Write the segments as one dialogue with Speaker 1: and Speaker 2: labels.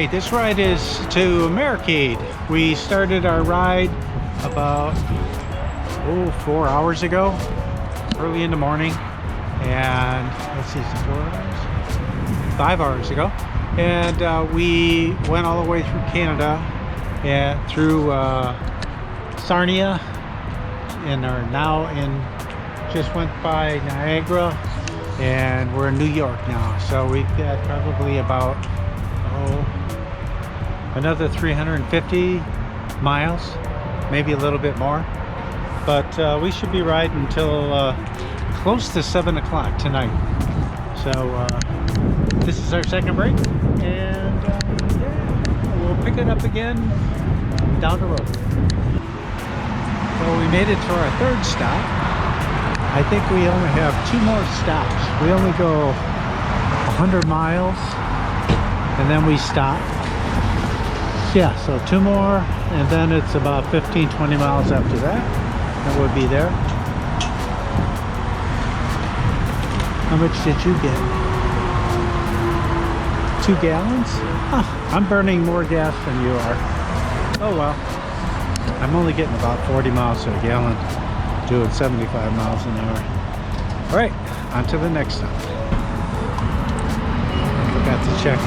Speaker 1: right, this ride is to Americade. We started our ride about 4 hours ago, early in the morning, and let's see, 4 hours? 5 hours ago, and we went all the way through Canada and through Sarnia, and are now just went by Niagara, and we're in New York now. So we've got probably about another 350 miles, maybe a little bit more, but we should be riding until close to 7 o'clock tonight. So this is our second break, and yeah, we'll pick it up again down the road. So we made it to our third stop. I think we only have 2 more stops. We only go 100 miles and then we stop. Yeah, so 2 more, and then it's about 15-20 miles after that, and we'll be there. How much did you get? 2 gallons? Huh, I'm burning more gas than you are. Oh well. I'm only getting about 40 miles to a gallon, doing 75 miles an hour. All right, on to the next stop. Forgot to check.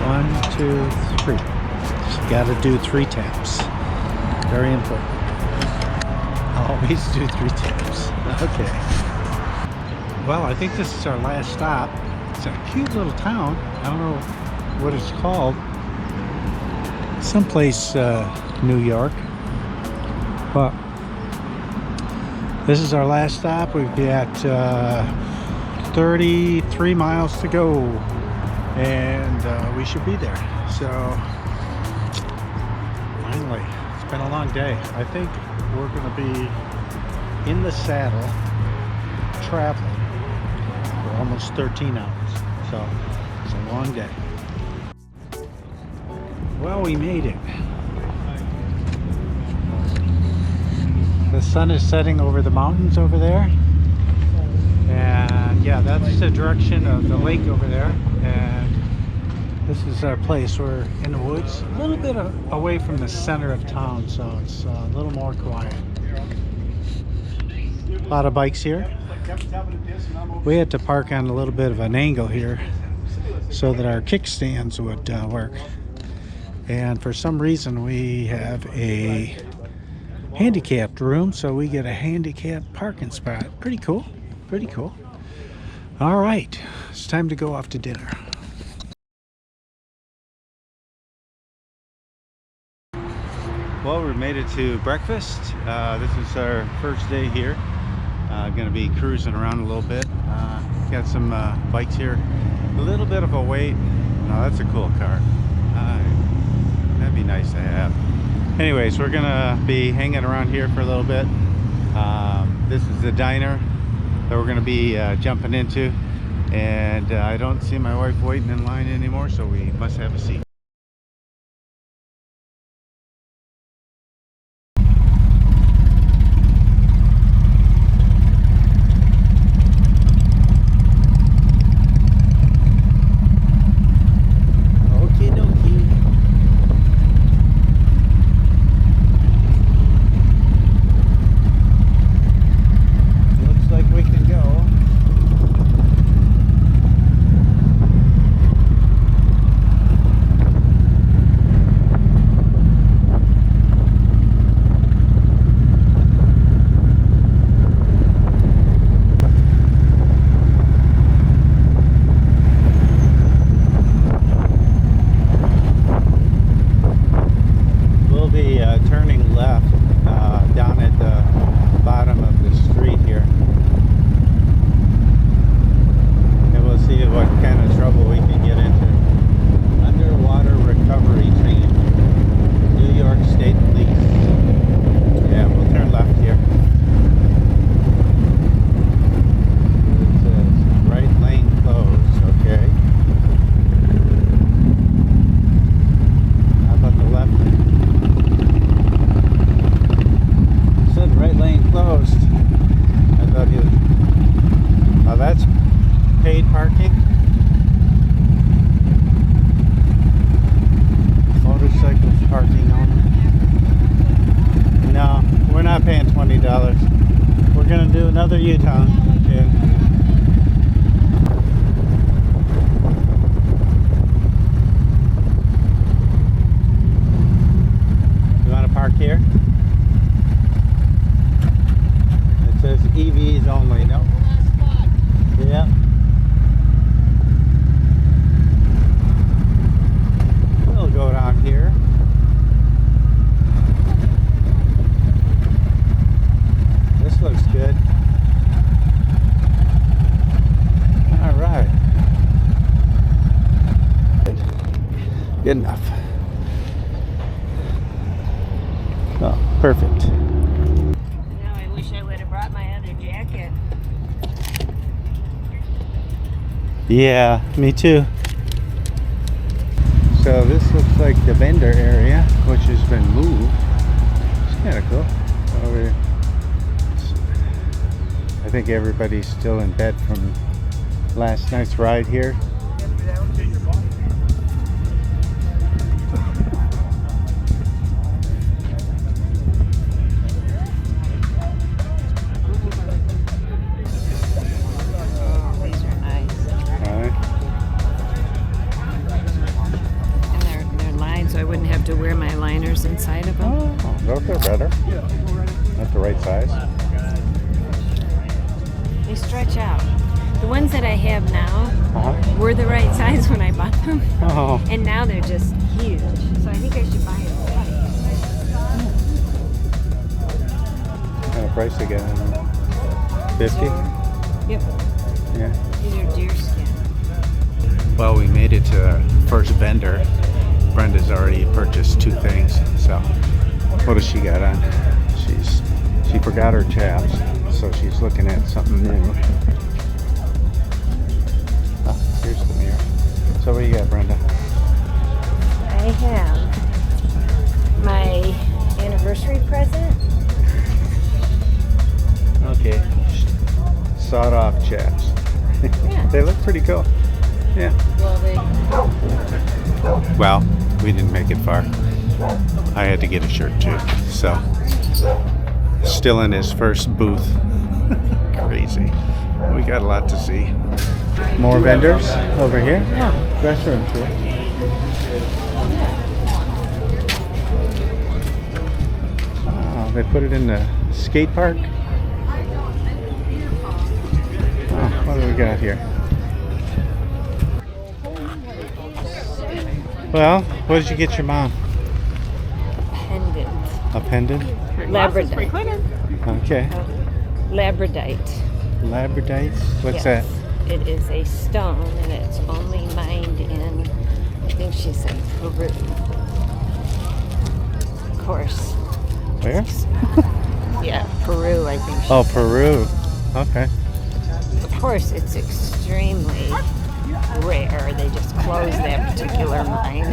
Speaker 1: 1, 2, 3. Just got to do 3 taps. Very important. Always do 3 taps. Okay. Well, I think this is our last stop. It's a cute little town. I don't know what it's called. Someplace New York. But this is our last stop. We've got 33 miles to go, and we should be there. So finally, it's been a long day. I think we're going to be in the saddle traveling for almost 13 hours. So it's a long day. Well, we made it. The sun is setting over the mountains over there, and yeah, that's the direction of the lake over there. And this is our place. We're in the woods, a little bit away from the center of town, so it's a little more quiet. A lot of bikes here. We had to park on a little bit of an angle here so that our kickstands would work. And for some reason we have a handicapped room, so we get a handicapped parking spot. Pretty cool. Pretty cool. All right, it's time to go off to dinner. Well, we made it to breakfast. This is our first day here. Gonna be cruising around a little bit. Got some bikes here. A little bit of a wait. No, that's a cool car. That'd be nice to have. Anyways, we're gonna be hanging around here for a little bit. This is the diner that we're gonna be jumping into, and I don't see my wife waiting in line anymore, so we must have a seat. parking only. No, we're not paying $20. We're gonna do another U-turn. Yeah. You want to park here? It says EVs only. No. Yeah. We'll go down here. This looks good. All right. Good enough. Oh, perfect.
Speaker 2: Now I wish I would have brought my other jacket.
Speaker 1: Yeah, me too. So this looks like the vendor area, which has been moved. It's kind of cool. Over, I think everybody's still in bed from last night's ride here.
Speaker 2: These are nice.
Speaker 1: Alright.
Speaker 2: And they're lined so I wouldn't have to wear my liners inside of them.
Speaker 1: Oh, those are better. That's the right size.
Speaker 2: They stretch out. The ones that I have now
Speaker 1: Uh-huh.
Speaker 2: were the right size when I bought them.
Speaker 1: Oh,
Speaker 2: And now they're just huge. So I think I should buy a set.
Speaker 1: what kind of price they get? 50?
Speaker 2: Yep.
Speaker 1: Yeah.
Speaker 2: These are deerskin.
Speaker 1: Well, we made it to our first vendor. Brenda's already purchased 2 things. So, what does she got on? She forgot her chaps, so she's looking at something new. Oh, here's the mirror. So, what do you got, Brenda?
Speaker 2: I have my anniversary present.
Speaker 1: Okay. Sawed-off chaps.
Speaker 2: Yeah.
Speaker 1: They look pretty cool. Yeah. Well, we didn't make it far. I had to get a shirt too. So, still in his first booth. Crazy. We got a lot to see. More vendors over here.
Speaker 2: Yeah.
Speaker 1: Restroom too. Oh, they put it in the skate park. Oh, what do we got here? Well, what did you get your mom?
Speaker 2: Pendant.
Speaker 1: A pendant?
Speaker 2: Labradorite.
Speaker 1: Okay.
Speaker 2: Labradorite.
Speaker 1: Labradorite? What's
Speaker 2: Yes.
Speaker 1: that?
Speaker 2: It is a stone and it's only mined in, I think she said Peru. Of course.
Speaker 1: Where?
Speaker 2: Yeah, Peru, I think she
Speaker 1: Oh,
Speaker 2: said.
Speaker 1: Peru. Okay.
Speaker 2: Of course, it's extremely rare. They just closed that particular mine.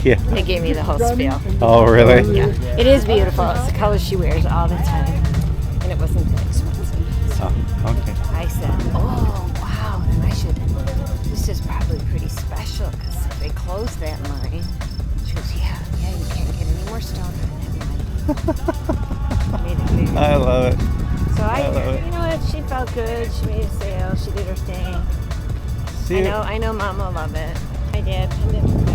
Speaker 1: Yeah.
Speaker 2: They gave me the whole spiel.
Speaker 1: Oh, really?
Speaker 2: Yeah, it is beautiful. It's the color she wears all the time. And it wasn't that expensive. So
Speaker 1: Oh, okay.
Speaker 2: I said, oh, wow, then this is probably pretty special because they closed that mine. She goes, yeah, you can't get any more stone from that mine. Made it bigger.
Speaker 1: I love it.
Speaker 2: So
Speaker 1: I love it.
Speaker 2: you know what? She felt good. She made a sale. She did her thing.
Speaker 1: See you.
Speaker 2: I know Mom will love it. I did. And then my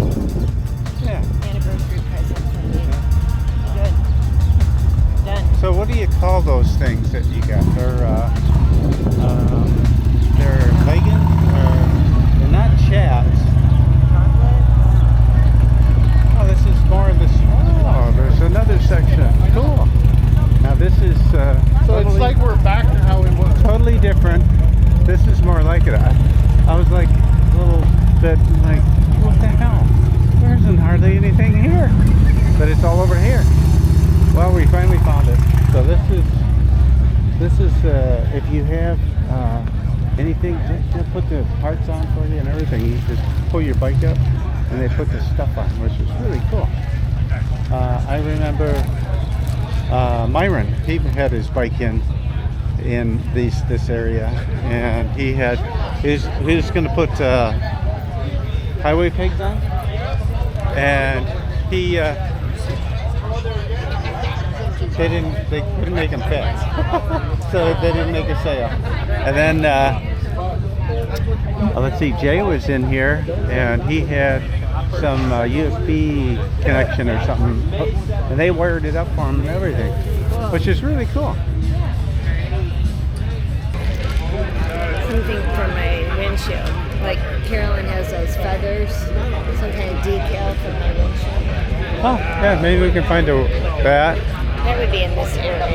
Speaker 1: Yeah.
Speaker 2: anniversary present for me. Good. Done.
Speaker 1: So what do you call those things that you got? They're leggings? They're not chaps. Oh, this is more of this. Oh, there's another section. Cool. Now this is
Speaker 3: So
Speaker 1: totally,
Speaker 3: it's like we're back to how it was.
Speaker 1: totally different. This is more like it. I was like a little bit like, what the hell? There isn't hardly anything here. But it's all over here. Well, we finally found it. So this is if you have anything, they'll put the parts on for you and everything. You just pull your bike up and they put the stuff on, which is really cool. I remember Myron, he had his bike in this area, and he was going to put highway pegs on, and he they couldn't make him fit, so they didn't make a sale. And then let's see, Jay was in here and he had some USB connection or something, and they wired it up for him and everything, which is really cool.
Speaker 2: Something for my windshield. Like Carolyn has those feathers, some kind of decal for my windshield.
Speaker 1: Oh, yeah, maybe we can find a bat.
Speaker 2: That would be in this area.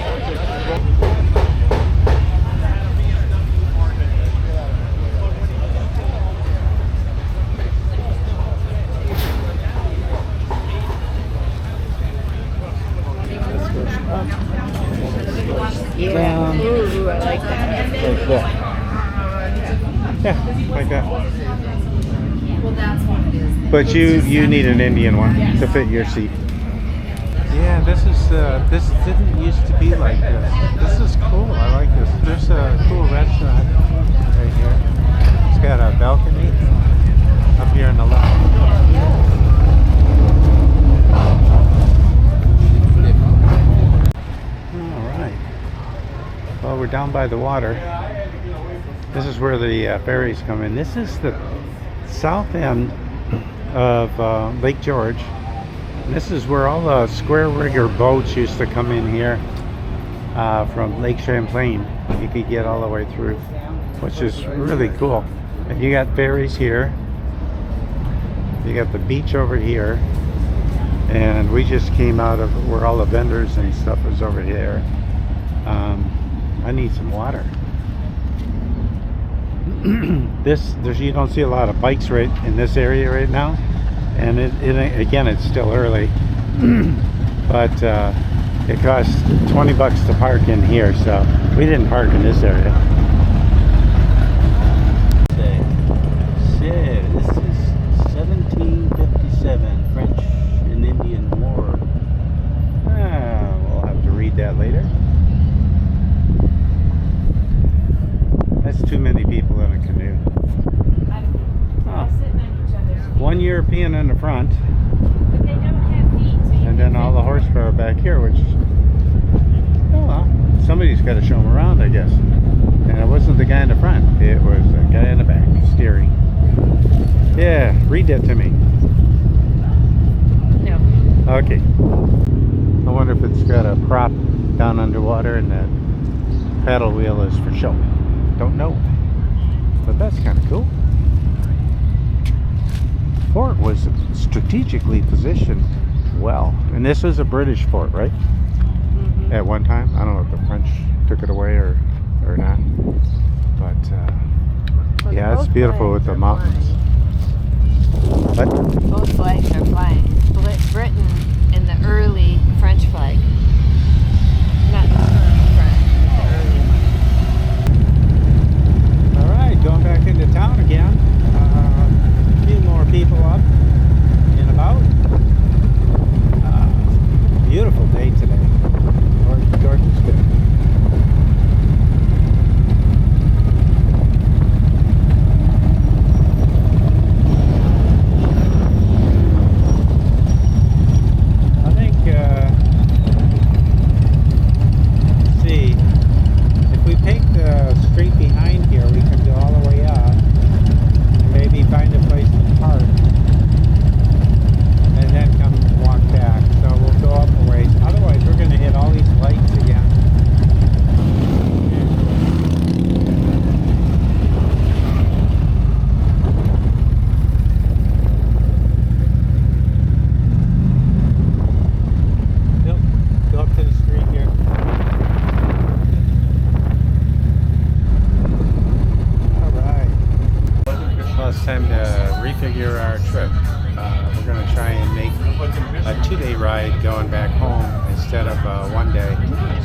Speaker 2: Yeah. Ooh, I like that.
Speaker 1: Like that. Yeah, like that. But you need an Indian one to fit your seat. Yeah, this didn't used to be like this. This is cool. I like this. There's a cool restaurant right here. It's got a balcony up here on the left. Well, we're down by the water. This is where the ferries come in. This is the south end of Lake George. And this is where all the square rigger boats used to come in here from Lake Champlain. You could get all the way through, which is really cool. And you got ferries here. You got the beach over here. And we just came out of where all the vendors and stuff is over here. I need some water. You don't see a lot of bikes right in this area right now, and again, it's still early, but it costs $20 to park in here, so we didn't park in this area. This is 1757 French and Indian War. We'll have to read that later. That's too many people in a canoe. Oh. One European in the front,
Speaker 2: But they don't have feet, so
Speaker 1: and then all the horsepower back here, which, oh well, somebody's got to show them around, I guess. And it wasn't the guy in the front, it was the guy in the back steering. Yeah, read that to me.
Speaker 2: No.
Speaker 1: Okay. I wonder if it's got a prop down underwater and that paddle wheel is for show. Don't know, but that's kind of cool. Fort was strategically positioned well, and this was a British fort, right?
Speaker 2: Mm-hmm.
Speaker 1: At one time. I don't know if the French took it away or not, but
Speaker 2: Well,
Speaker 1: yeah, it's
Speaker 2: both
Speaker 1: beautiful with
Speaker 2: flags
Speaker 1: the
Speaker 2: are
Speaker 1: mountains.
Speaker 2: flying.
Speaker 1: But
Speaker 2: Both flags are flying. Britain and the early French flag. Not the front, the early one.
Speaker 1: all right, going back into town again. A few more people up and about. Beautiful day today. George is good. I think, let's see, if we take the street behind here, we can go all the way up and maybe find a place to park and then come walk back. So we'll go up a ways. Otherwise, we're going to hit all these lights again. Nope. Go up to the street here. All right. Well, it's time to refigure our trip. We're going to try and make a 2-day ride going back home instead of 1 day.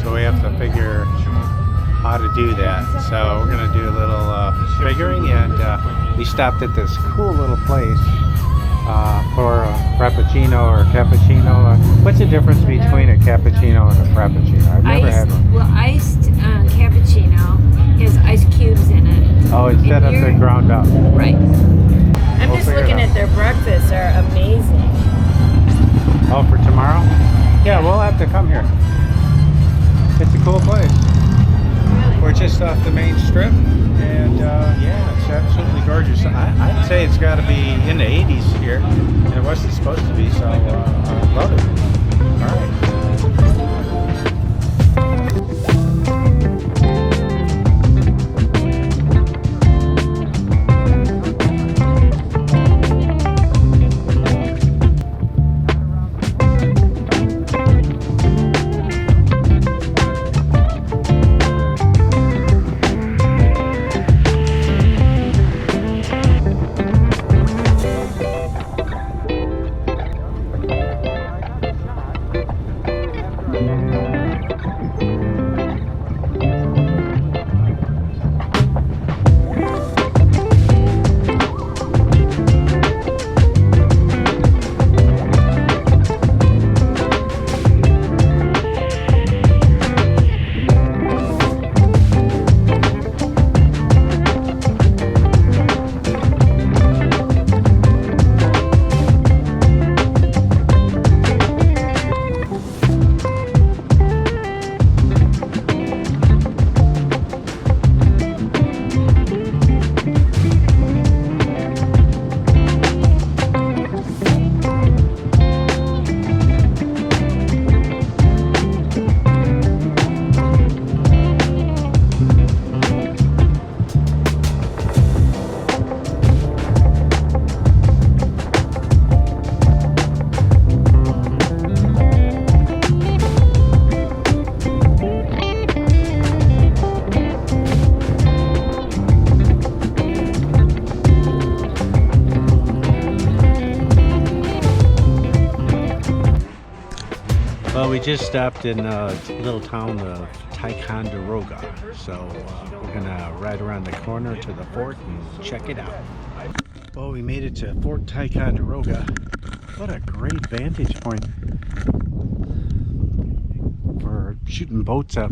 Speaker 1: So we have to figure how to do that. So we're going to do a little figuring, and we stopped at this cool little place for a frappuccino or cappuccino. What's the difference between a cappuccino and a frappuccino? I've never had one.
Speaker 2: Well, iced cappuccino has ice cubes in it.
Speaker 1: Oh, instead of the ground up.
Speaker 2: Right. I'm
Speaker 1: We'll
Speaker 2: just
Speaker 1: figure it
Speaker 2: looking
Speaker 1: out.
Speaker 2: at their breakfasts. Are amazing.
Speaker 1: Oh, for tomorrow? Yeah, we'll have to come here. It's a cool place. We're just off the main strip, and yeah, it's absolutely gorgeous. I'd say it's got to be in the 80s here, and it wasn't supposed to be, so I love it. All right. Well, we just stopped in a little town of Ticonderoga, so we're gonna ride around the corner to the fort and check it out. Well, we made it to Fort Ticonderoga. What a great vantage point for shooting boats up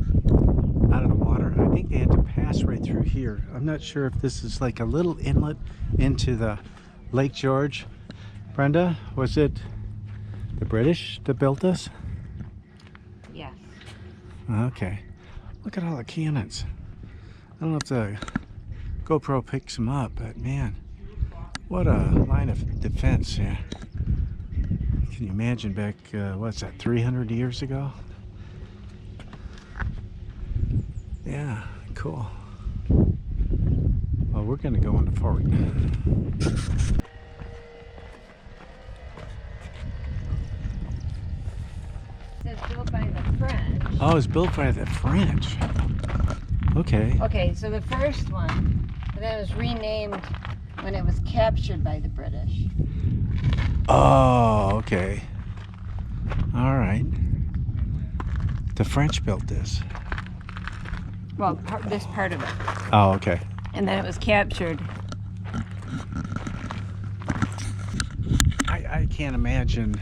Speaker 1: out of the water. I think they had to pass right through here. I'm not sure if this is like a little inlet into the Lake George. Brenda, was it the British that built this?
Speaker 2: Yes.
Speaker 1: Okay. Look at all the cannons. I don't know if the GoPro picks them up, but man, what a line of defense here. Can you imagine back, what's that, 300 years ago? Yeah, cool. Well, we're gonna go in the fort.
Speaker 2: It's built by the French.
Speaker 1: Oh, it's built by the French. Okay.
Speaker 2: Okay, so the first one, and then it was renamed when it was captured by the British.
Speaker 1: Oh, okay. All right. The French built this.
Speaker 2: Well, this part of it.
Speaker 1: Oh, okay.
Speaker 2: And then it was captured.
Speaker 1: I can't imagine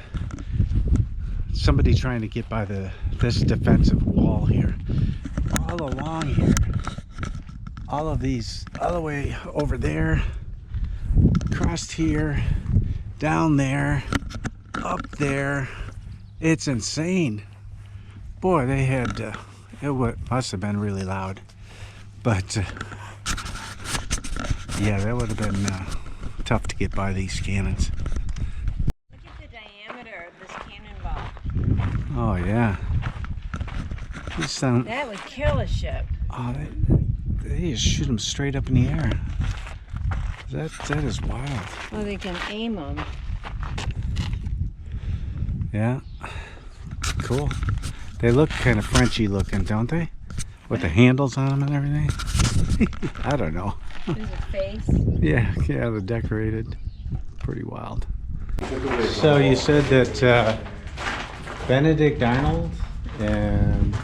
Speaker 1: somebody trying to get by this defensive wall here. All along here. All of these, all the way over there, across here, down there, up there. It's insane. Boy, they had, must have been really loud. But, yeah, that would have been tough to get by these cannons.
Speaker 2: Look at the diameter of this cannonball.
Speaker 1: Oh, yeah. These sound,
Speaker 2: That would kill a ship.
Speaker 1: oh, they just shoot them straight up in the air. That is wild.
Speaker 2: Well, they can aim them.
Speaker 1: Yeah. Cool. They look kind of Frenchy looking, don't they? With the handles on them and everything. I don't know.
Speaker 2: There's a face.
Speaker 1: Yeah, they're decorated. Pretty wild. So you said that Benedict Arnold and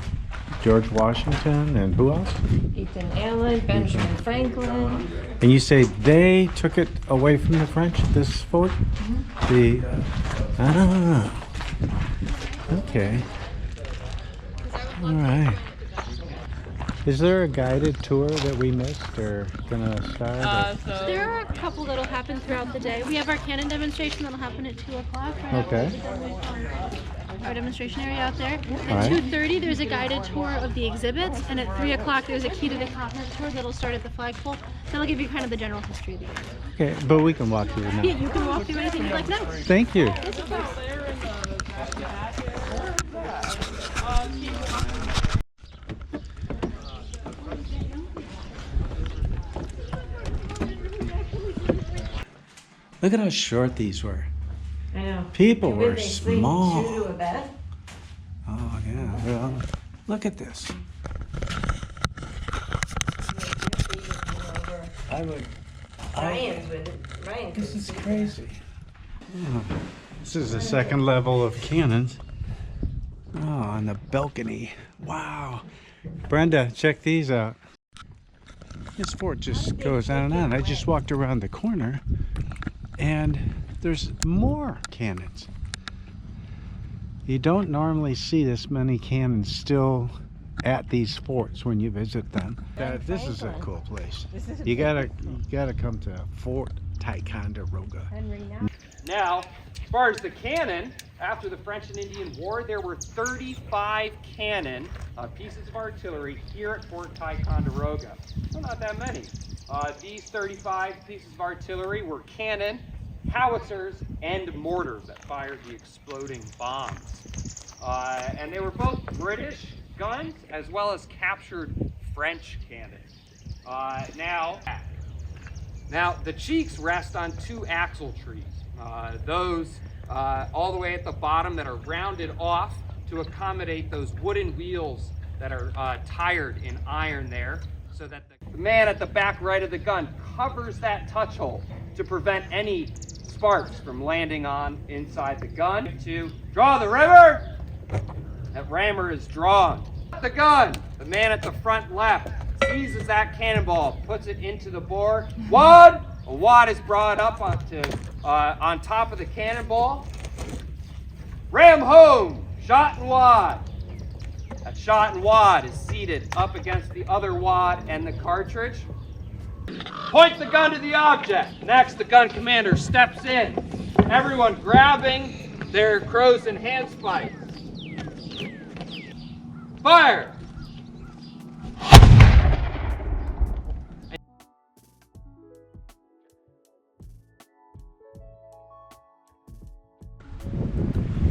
Speaker 1: George Washington and who else?
Speaker 2: Ethan Allen, Benjamin Franklin.
Speaker 1: And you say they took it away from the French, this fort? Okay. All right. Is there a guided tour that we missed or gonna start?
Speaker 4: So there are a couple that'll happen throughout the day. We have our cannon demonstration that'll happen at 2 o'clock. Right
Speaker 1: Okay.
Speaker 4: after the our demonstration area out there. At
Speaker 1: Right.
Speaker 4: 2:30, there's a guided tour of the exhibits, and at 3 o'clock, there's a key to the continent tour that'll start at the flagpole. That'll give you kind of the general history of the area.
Speaker 1: Okay, but we can walk through now.
Speaker 4: Yeah, you can walk through anything you'd like now.
Speaker 1: Thank you.
Speaker 4: Yes, of course.
Speaker 1: Look at how short these were.
Speaker 2: I know.
Speaker 1: People
Speaker 2: Maybe
Speaker 1: were
Speaker 2: they sleep
Speaker 1: small.
Speaker 2: two to a bed.
Speaker 1: Oh yeah, well, look at this. I would.
Speaker 2: Ryan's with it. Ryan.
Speaker 1: This is crazy. Oh, this is the second level of cannons. Oh, on the balcony. Wow. Brenda, check these out. This fort just goes on and on. I just walked around the corner and there's more cannons. You don't normally see this many cannons still at these forts when you visit them. This is a cool place. You gotta come to Fort Ticonderoga.
Speaker 5: Now, as far as the cannon, after the French and Indian War, there were 35 cannon pieces of artillery here at Fort Ticonderoga. Well, not that many. These 35 pieces of artillery were cannon, howitzers, and mortars that fired the exploding bombs. And they were both British guns as well as captured French cannon. Now, the cheeks rest on two axle trees. Those all the way at the bottom that are rounded off to accommodate those wooden wheels that are tired in iron there, so that the man at the back right of the gun covers that touch hole to prevent any sparks from landing on inside the gun. To draw the rammer, that rammer is drawn. The gun, the man at the front left seizes that cannonball, puts it into the bore. A wad is brought up on top of the cannonball. Ram home, shot and wad. That shot and wad is seated up against the other wad and the cartridge. Point the gun to the object. Next, the gun commander steps in. Everyone grabbing their crows and handspikes. Fire!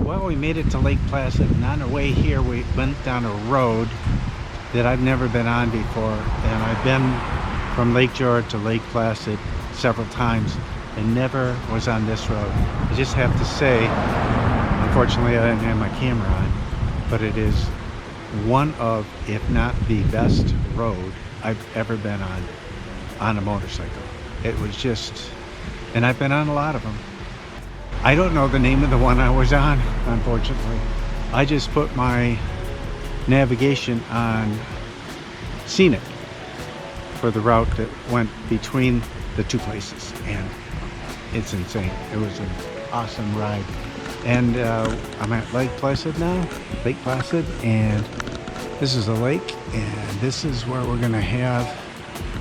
Speaker 1: Well, we made it to Lake Placid, and on our way here we went down a road that I've never been on before, and I've been from Lake George to Lake Placid several times and never was on this road. I just have to say, unfortunately I didn't have my camera on, but it is one of, if not the best road I've ever been on a motorcycle. It was just, and I've been on a lot of them. I don't know the name of the one I was on, unfortunately. I just put my navigation on Scenic for the route that went between the two places, and it's insane. It was an awesome ride. And I'm at Lake Placid now, Lake Placid, and this is a lake, and this is where we're gonna have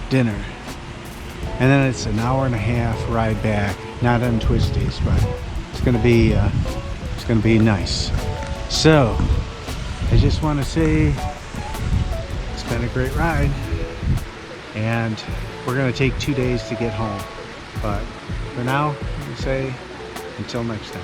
Speaker 1: dinner. And then it's an hour and a half ride back, not on twisties, but it's gonna be nice. So I just want to say it's been a great ride, and we're gonna take 2 days to get home. But for now, I say until next time.